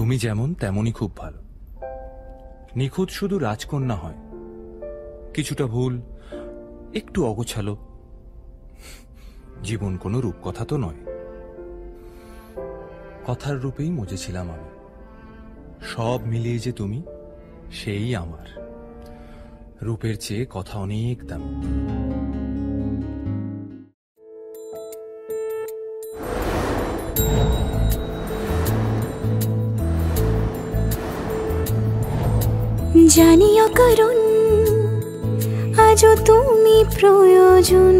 তুমি যেমন তেমনই খুব ভালো। নিখুঁত শুধু রাজকন্যা হয়, কিছুটা ভুল, একটু অগোছালো। জীবন কোনো রূপকথা তো নয়। কথার রূপেই মজেছিলাম আমি। সব মিলিয়ে যে তুমি, সেই আমার। রূপের চেয়ে কথা অনেক দামি। জানিও কারণ আজও তুমি প্রয়োজন,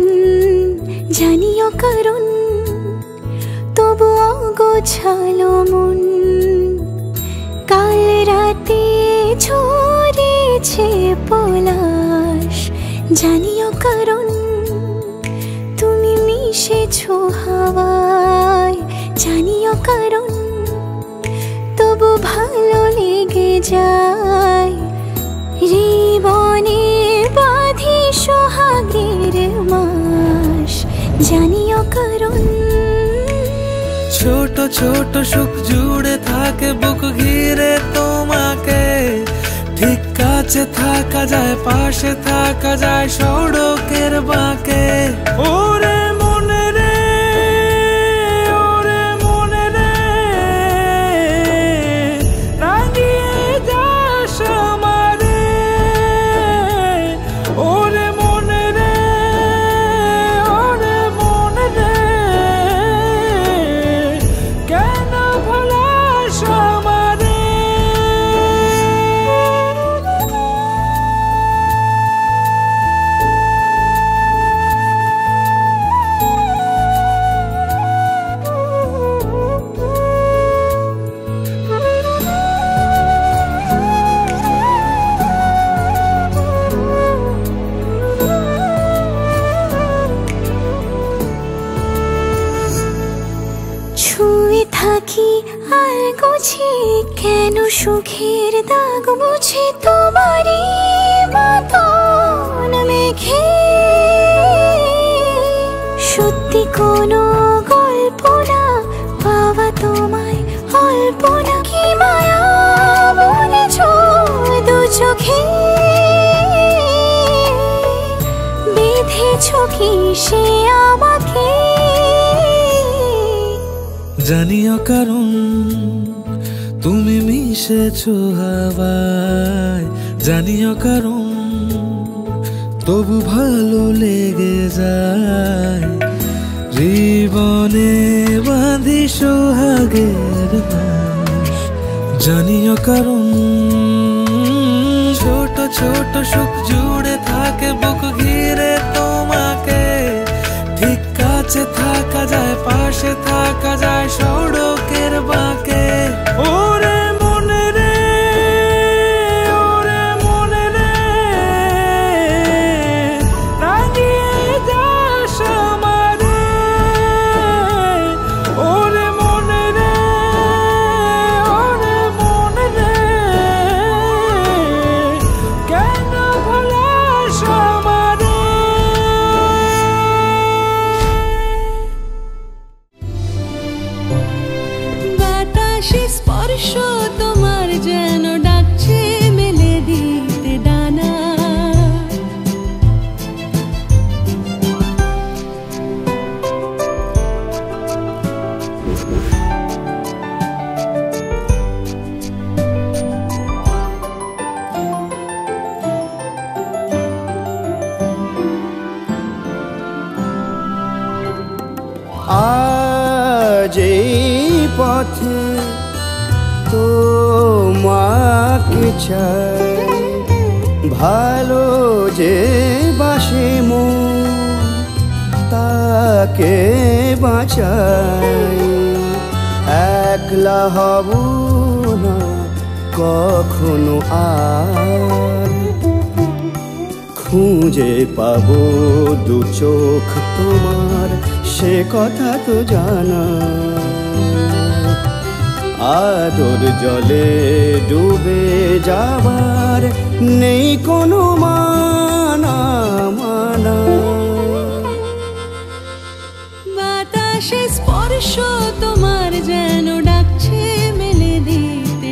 জানিও কারণ তবু অগোছালো মন। কাল রাতে ঝরেছে পলাশ, জানিও কারণ তুমি মিশেছো হাওয়ায়। জানিও কারণ তবু ভালো লেগে যায়। জীবনে বাঁধি সোহাগের মাস, জানিও কারণ। ছোট ছোট সুখ জুড়ে থাকে বুক ঘিরে তোমাকে। ঠিক কাছে থাকা যায়, পাশে থাকা যায় সড়কের বাঁকে। ওরে মনে রে, ওরে মনে রে, রাঙিয়ে যাস আমারে। ওরে মনে রে, ওরে মনে রে, কেন ভোলাস আমারে। ছুঁয়ে থাকি আর গোছে কেন সুখের দাগ মুছে তোমারই মতন মেঘে। সত্যি কোনো গল্প না পাওয়া তোমায় অল্প না। কি মায়া বলেছ দু চোখে, বেঁধেছ কি সে আমাকে। জানিও কারণ তুমি মিশেছো হাওয়ায়। জানিও কারণ তবু ভালো লেগে যায়। জীবনে বাঁধি সোহাগের মাস, জানিও কারণ। ছোট ছোট সুখ জুড়ে থাকে বুক ঘিরে তোমাকে। ঠিক কাছে থাকা যায়, পাশে থাকা যায় সড়কের বাঁকে। ওরে মনে রে, ওরে মনে রে, রাঙিয়ে যাস আমারে। ওরে মনে রে, ওরে মনে রে, কেন ভোলাস আমারে। বাতাসে স্পর্শ তোমার যেন ডাকছে মেলে দিতে ডানা। আজ এই পথে তোমাকে চাই, ভালো যে বাসে মন তাকে বাঁচাই। একলা হব না কখনো আর, খুঁজে পাবো দু চোখ তোমার, সে কথা তো জানা। আদর জলে ডুবে যাবার নেই কোনো মানা মানা। বাতাসে স্পর্শ তোমার যেন ডাকছে মেলে দিতে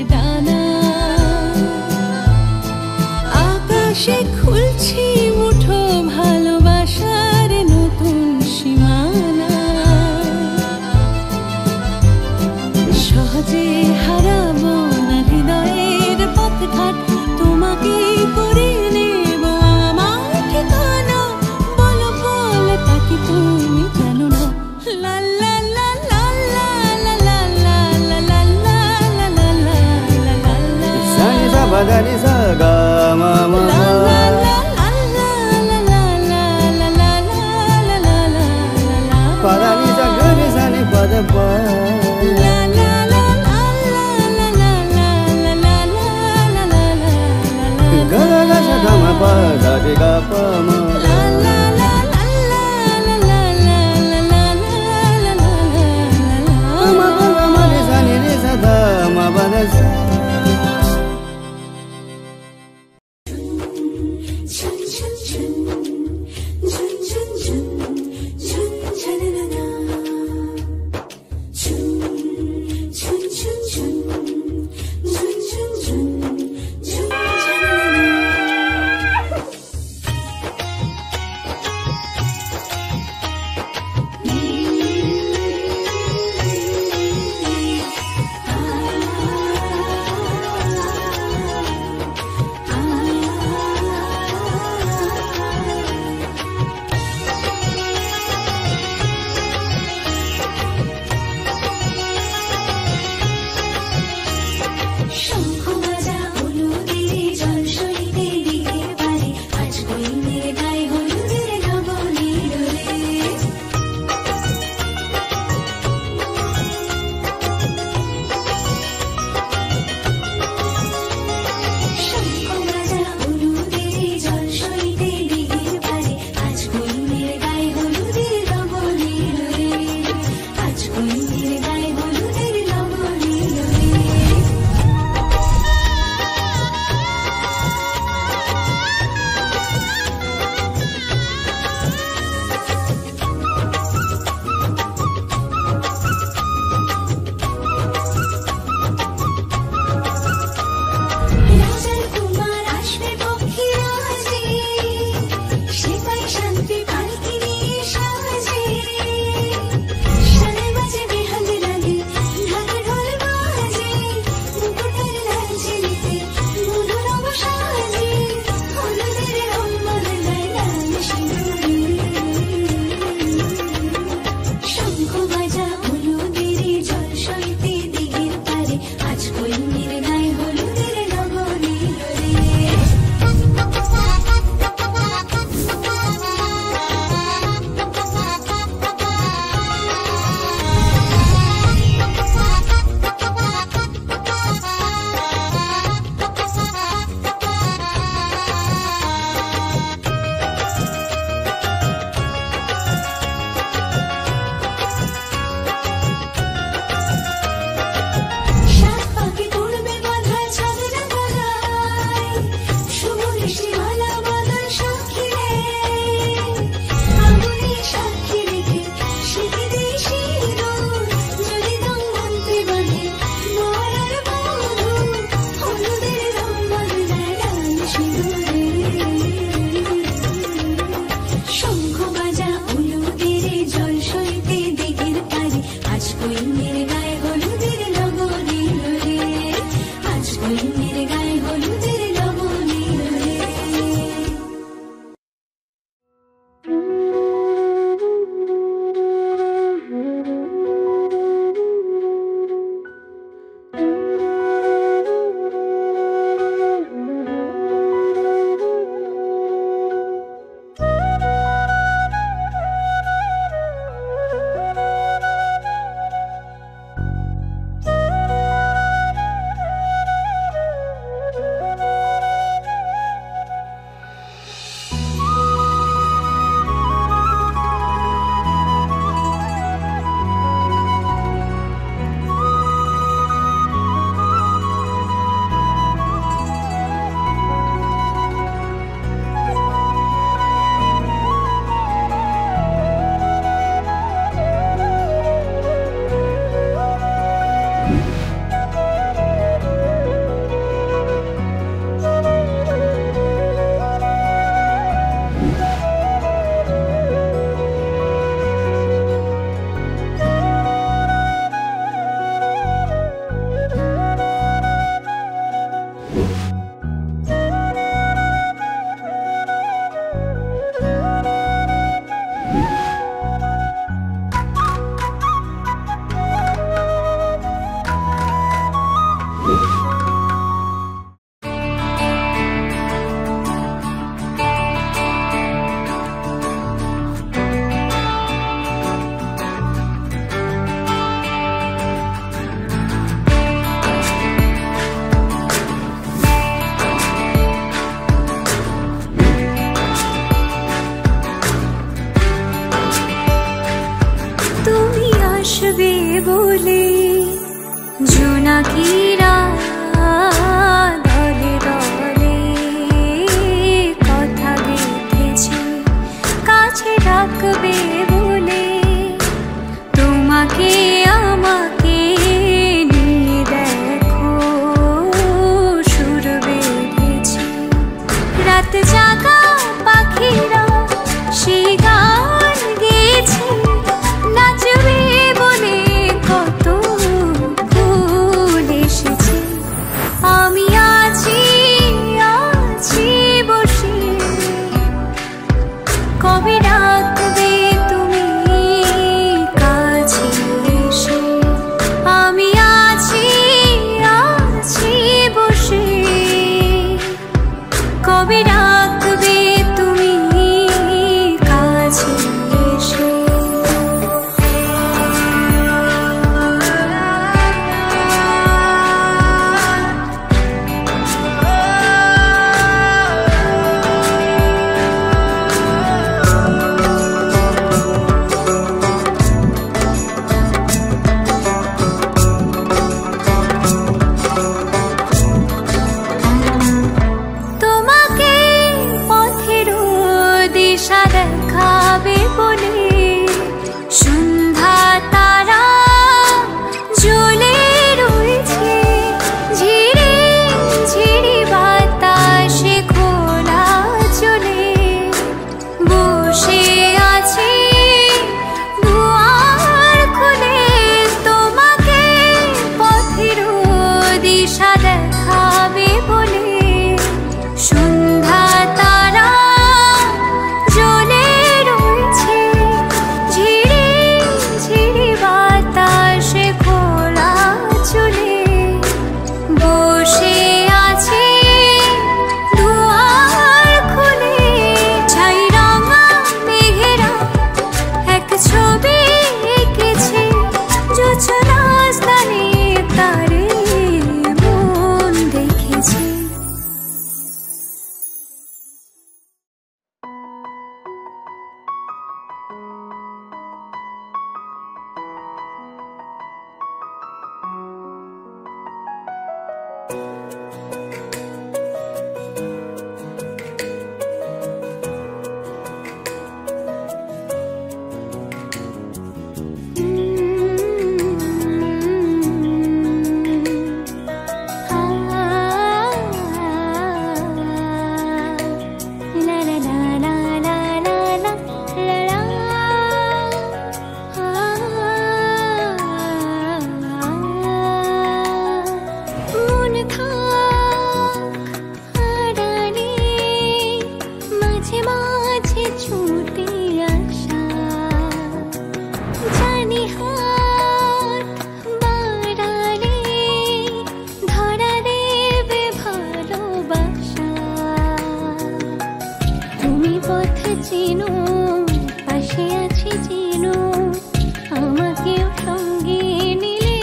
তুমি জানো না। লা লা লা লা লা লা লা লা লা লা লা লা লা লা লা। Sa ni sa ba da ni sa ga ma ma La ma. la la la la la la la la la la la la. Pa da ni sa ga ni sa ni pa da pa. La la la la la la la la la la la la. Ga ga ga sa ga ma pa da ni ga pa ma. La la la la la la la la la la. Ma pa ma ni sa da ma ba da sa. বলে জোনাকিরা দলে দলে কথা গেঁথেছে কাছে ডাকবে বলে তোমাকে আমাকে নিয়ে দেখো সুর বেঁধেছে রাত জাগা পাখিরা সেই গান গেয়েছে নাচবে বলে কত ফুল এসেছে আমি আছি আছি বসে কবে ডাকবে তুমি কাছে এসে আমি আছি আছি বসে কবে ডাকবে তুমি কাছে এসে তোমাকে পথের দিশা দেখাবে বলে সন্ধ্যা তারা জ্বলে রয়েছে ঝিরে ঝিরি বাতাসে খোলা চলে বসে আছে দুয়ার খুলে তোমাকে পথের দিশা দেখাবে বলে সন্ধ্যা তারা জ্বলে রয়েছে ঝিরি ঝিরি বাতাসে খোলা চলে বসে আছে দুয়ার খুলে ছাই রঙা মেঘেরা এক ছবি এঁকেছে জোছনা স্থানে তারে মন দেখেছে মন থাক আড়ালে মাঝে মাঝে ছুটে আসা জানি হাত বাড়ালে ধরা দেবে ভালোবাসা তুমি পথ চেনো পাশে আছি চেনো আমাকেও সঙ্গে নিলে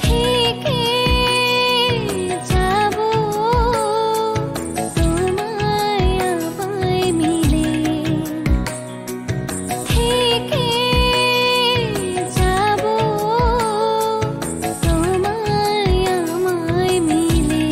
থেকে যাব তোমায় আমায় মিলে থেকে যাব তোমায় আমায় মিলে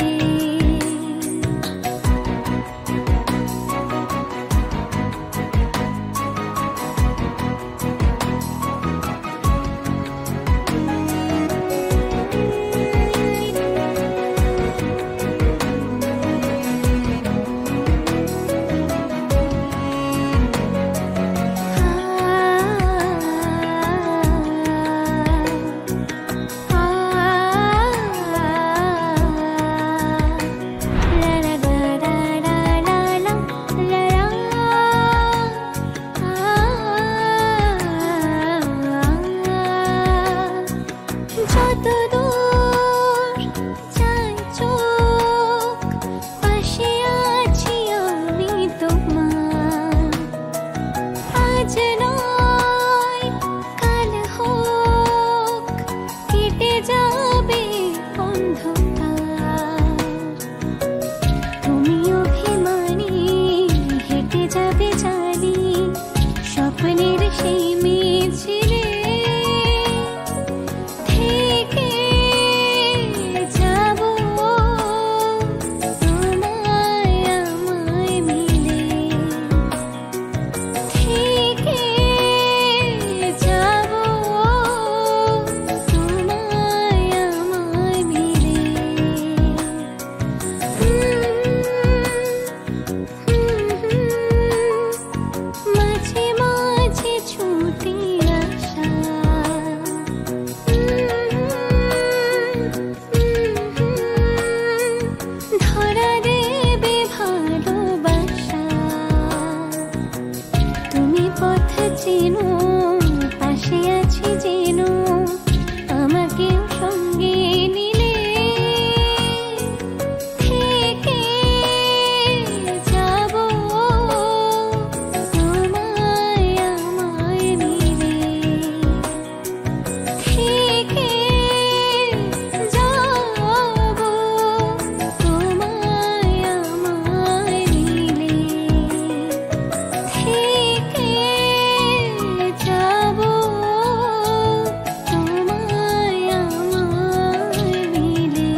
স্বপ্নের সেই মেয়ে ছিলে চেনো, পাশে আছি যেন, আমাকেও সঙ্গে নিলে থেকে যাব তোমায় আমায় মিলে, থেকে যাব তোমায় আমায় মিলে, থেকে যাব তোমায় আমায় মিলে।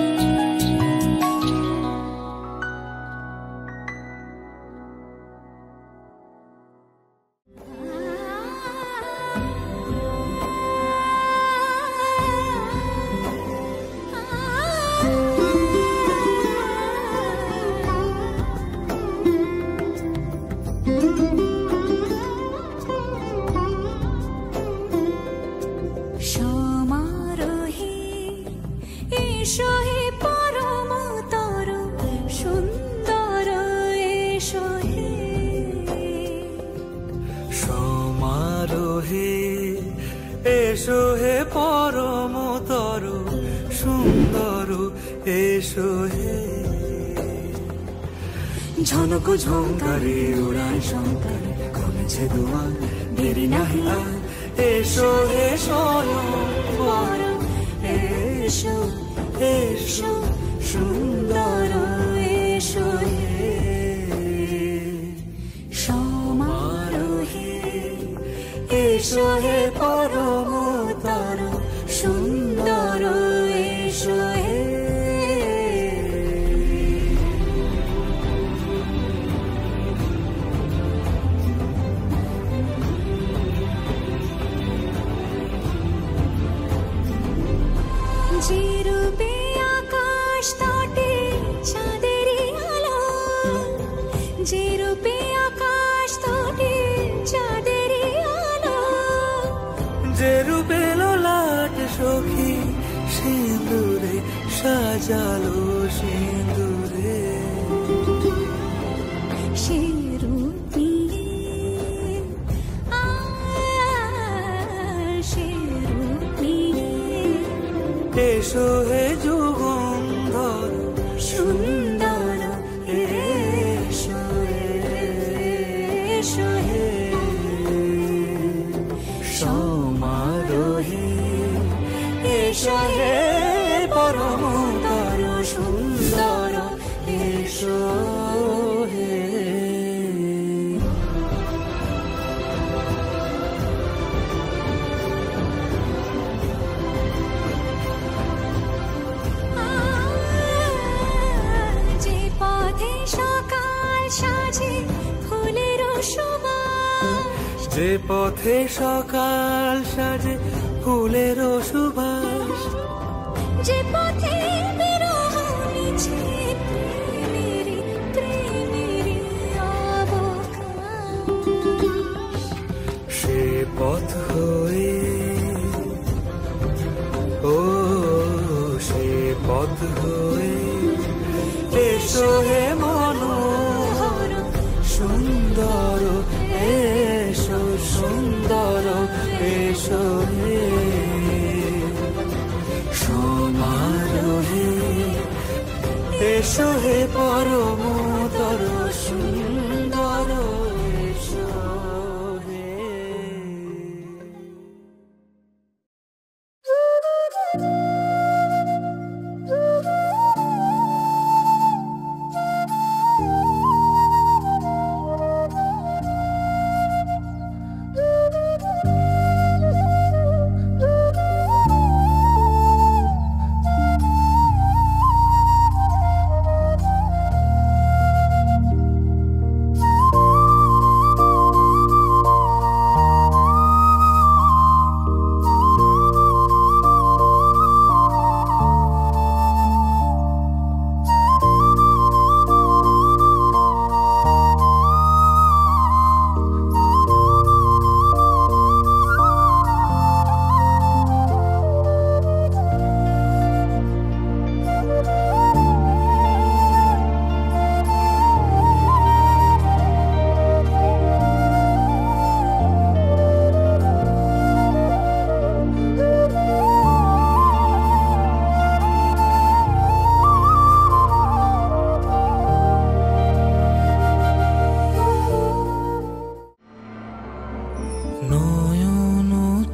সমারোহে এসো হে পরমতর সুন্দর, এসো হে সমারোহে এসো হে পরমতর সুন্দর, এসো হে ঝনক ঝঙ্কারে উড়ায় শঙ্কার, কমেছে দুয়ার দেরি নাহি আর, এসো হে স্বয়ং এসো এসো সুন্দর, এসো হে সমারোহে এসো হে পরমতর সুন্দর, এসো হে যে রূপে আকাশ তটে চাঁদেরই আলো, যে রূপে আকাশ তটে চাঁদেরই আলো, যে রূপে লোলাট সখী সিঁদুরে সাজালো সিঁদুরে, সে রূপ নিয়ে সে রূপ নিয়ে এসো হে যুগন্ধর সুন্দর, এসো এসো হে সমারোহে এসো হে পরমতর সুন্দর, এসো হে যে পথে সকাল সাজে ফুলের সুবাস, যে পথে সকাল সাজে ফুলের সুবাস, যে পথে বিরহ মিছে প্রেমেরই প্রেমেরই অবকাশ, সে পথ হয়ে ও সে পথ হয়ে এসো হে মনোহর সুন্দর, এসো সুন্দর, এসো হে সমারোহে এসো হে পরমতর সুন্দর, এসো হে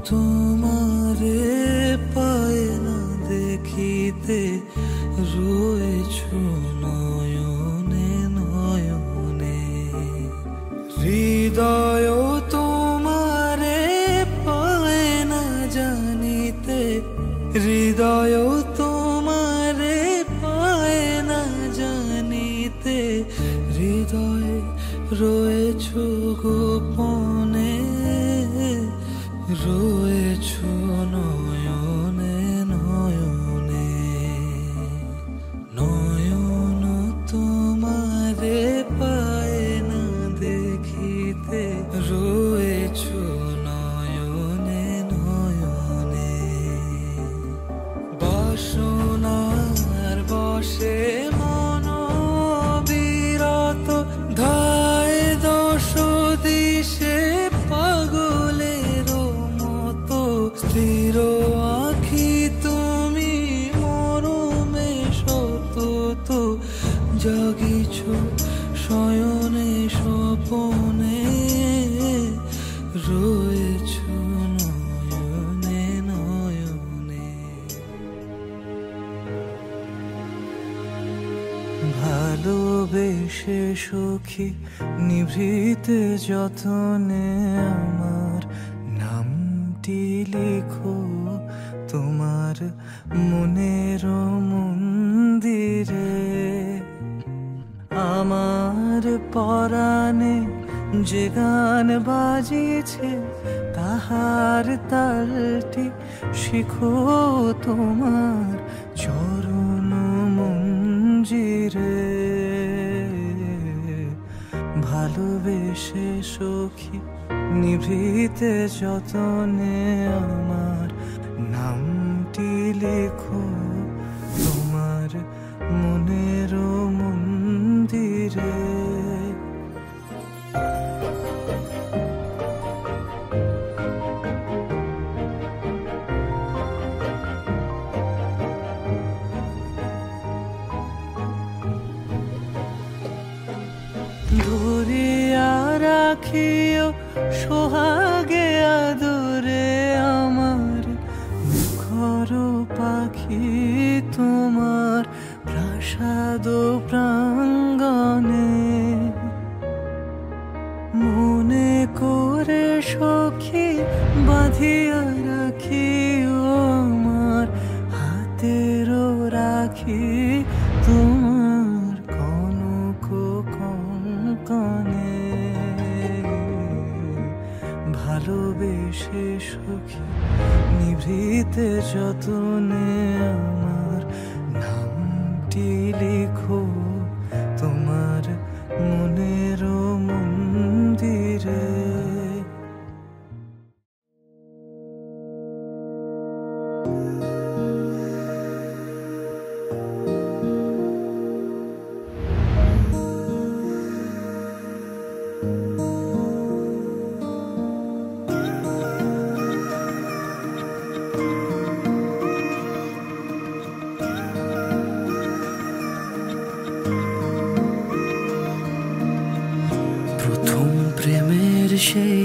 তোমারে পায় না দেখিতে রয়েছ নয়নে নয়নে হৃদয় তোমারে পায় না জানিতে হৃদয় তোমারে পায় না জানিতে হৃদয়ে রয়েছ গোপনে রয়েছ নয়নে নয়নে নয়ন তোমারে পায় না দেখিতে রয়েছ নয়নে নয়নে বাসনার বসে মন বিরত ধায় দোষ দিশে পাগলের মতো স্থির আখি তুমি মরমে সতত জাগিছ শয়নে স্বপনে রয়েছ নয়নে নয়নে ভালোবেসে সখী নিভৃতে যতনে আমার নামটি লিখো তোমার মনের মন্দিরে আমার পরাণে যে গান বাজিছে তাহার তালটি শিখো তোমার চরণ মঞ্জিরে ভালোবেসে সখী নিভৃতে যতনে আমার নামটি লেখো তোমার মনের মন্দিরে ধরিয়া রাখিও সোহাগে আদরে আমার মুখর পাখি তোমার প্রাসাদ প্রাঙ্গণে মনে করে সখী বাঁধিয়া রাখিও আমার হাতেরও রাখি তোমার কনক কঙ্কনে ভালোবেসে সখী নিভৃতে যতনে আমার নামটি লিখো তোমার মনের মন্দিরে প্রেমের সেই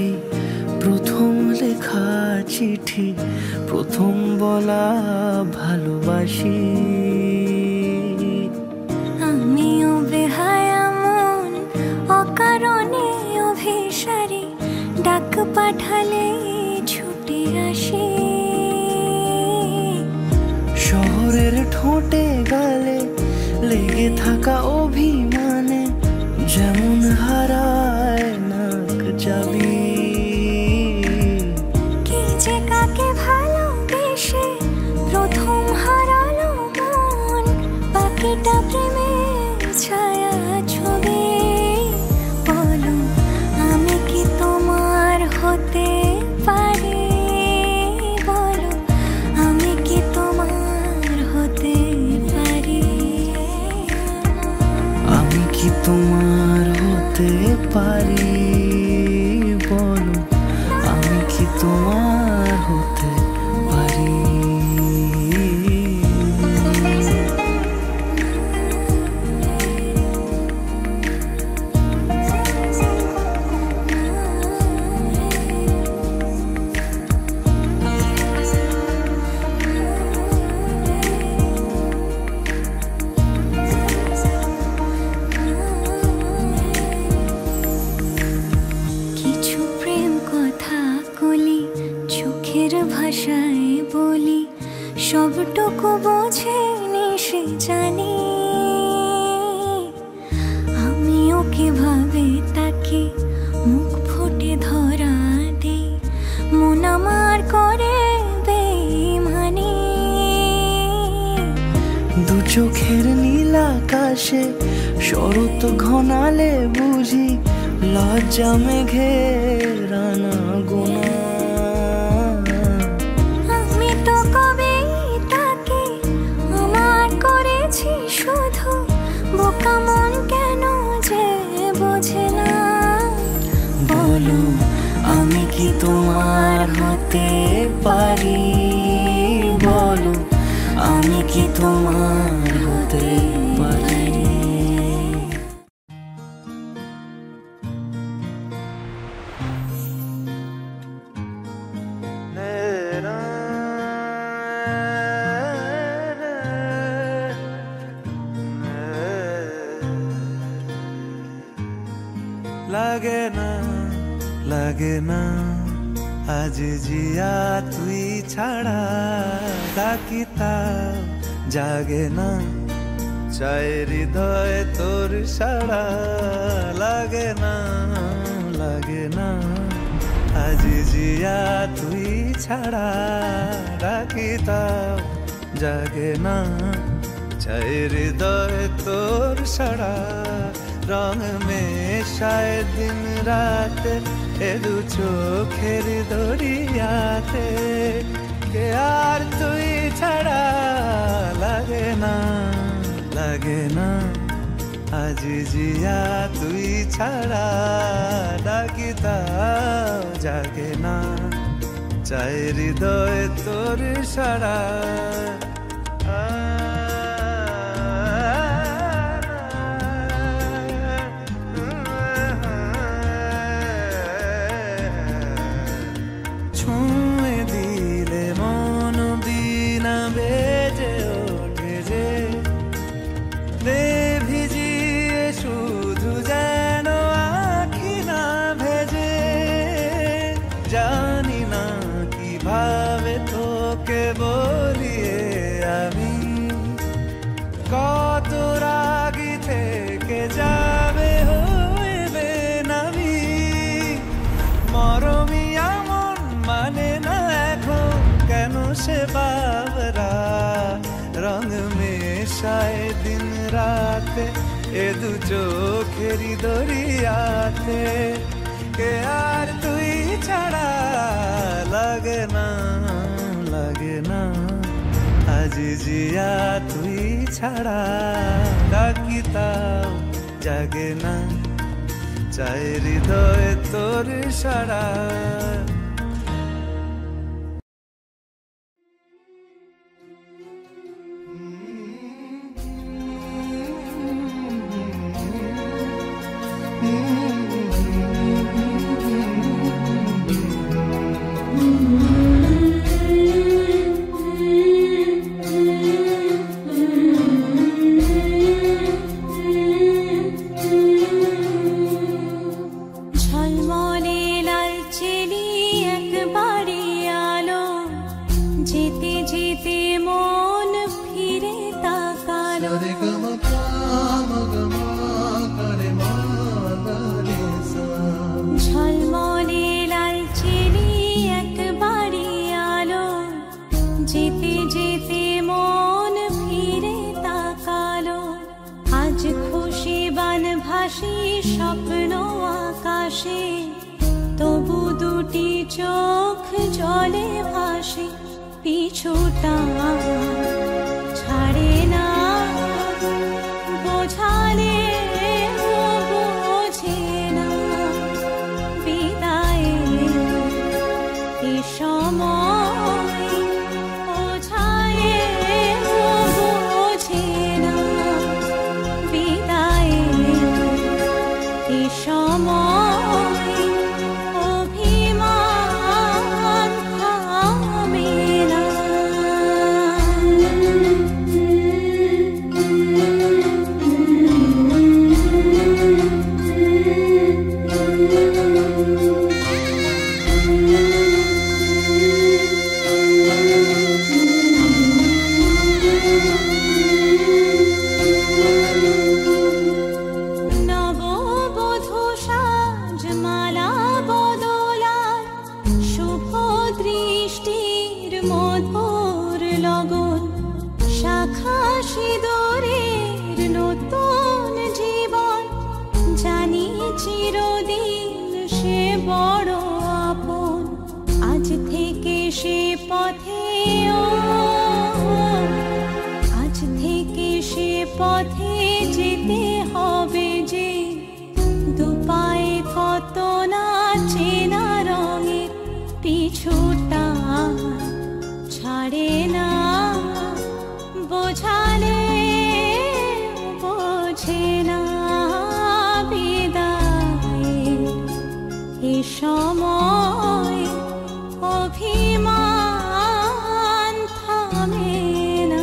প্রথম লেখা চিঠি প্রথম বলা ভালোবাসি আমিও বেহায়া মন অকারণে অভিসারী ডাক পাঠালে ছুটে আসি শহরের ঠোঁটে গালে লেগে থাকা অভিমানে যেমন হারায় নাক যাবি কে যে কাকে ভালোবেসে প্রথম হারালো মন বাকিটা প্রেমের ছায়া ছবি বলো আমি কি তোমার হতে পারি বলো আমি কি তোমার হতে পারি আমি কি তোমার হতে পারি বলো আমি কি তোমার হতে পারি চোখের ভাষায় বলি, সবটুকু বোঝেনি সে জানি। আমি ওকে ভাবে তাকে মুখ ফুটে ধরা দেই, মন আমার করে বেইমানি। দু চোখের নীল আকাশে শরৎ ঘনালে বুঝি লজ্জা মেঘের রানা গোনা। আমি তো কবে তাকে আমার করেছি শুধু, বোকা মন কেন যে বোঝে না। বলো আমি কি তোমার হতে পারি, বলো আমি কি তোমার হতে পারি। লাগে না আজ জিয়া তুই ছাড়া, ডাকিতা জাগে না চাই হৃদয় তোর সাড়া। লাগে না আজ জিয়া তুই ছাড়া, ডাকিতা জাগে না চাই হৃদয় তোর সাড়া। রং মেশায় দিন রাত এ দু চোখের দরিয়াতে, কে আর তুই ছাড়া। লাগে না আজ জিয়া তুই ছাড়া, ডাকিতা জাগে না চাই হৃদয় তোর সাড়া। সে বাবরা রং মেশায় দিন রাতে এ দু চোখেরি দরিয়াতে, কে আর তুই ছাড়া। লাগে না আজ জিয়া তুই ছাড়া, ডাকিতাও জাগে না চাই হৃদয় তোর সাড়া। স্বপ্ন আকাশে তবু দুটি চোখ জলে ভাসে, পিছুটা ছাড়ে না বোঝালে বোঝে না। বিদায়ে এ সময় বোঝায় বোঝে না। বিদায়ে এ সময় অভিমান থামে না। মধুর লগন, শাখা সিঁদুরের নতুন জীবন, জানি চিরদিন সে বড় আপন। আজ থেকে সে পথে আজ থেকে সে পথে যেতে হবে যে, দুপায়ে কত না চেনা রঙের পিছুটা ছাড়ে না, বোঝালে বোঝে না বিদায়ের এ সময় অভিমান থামে না।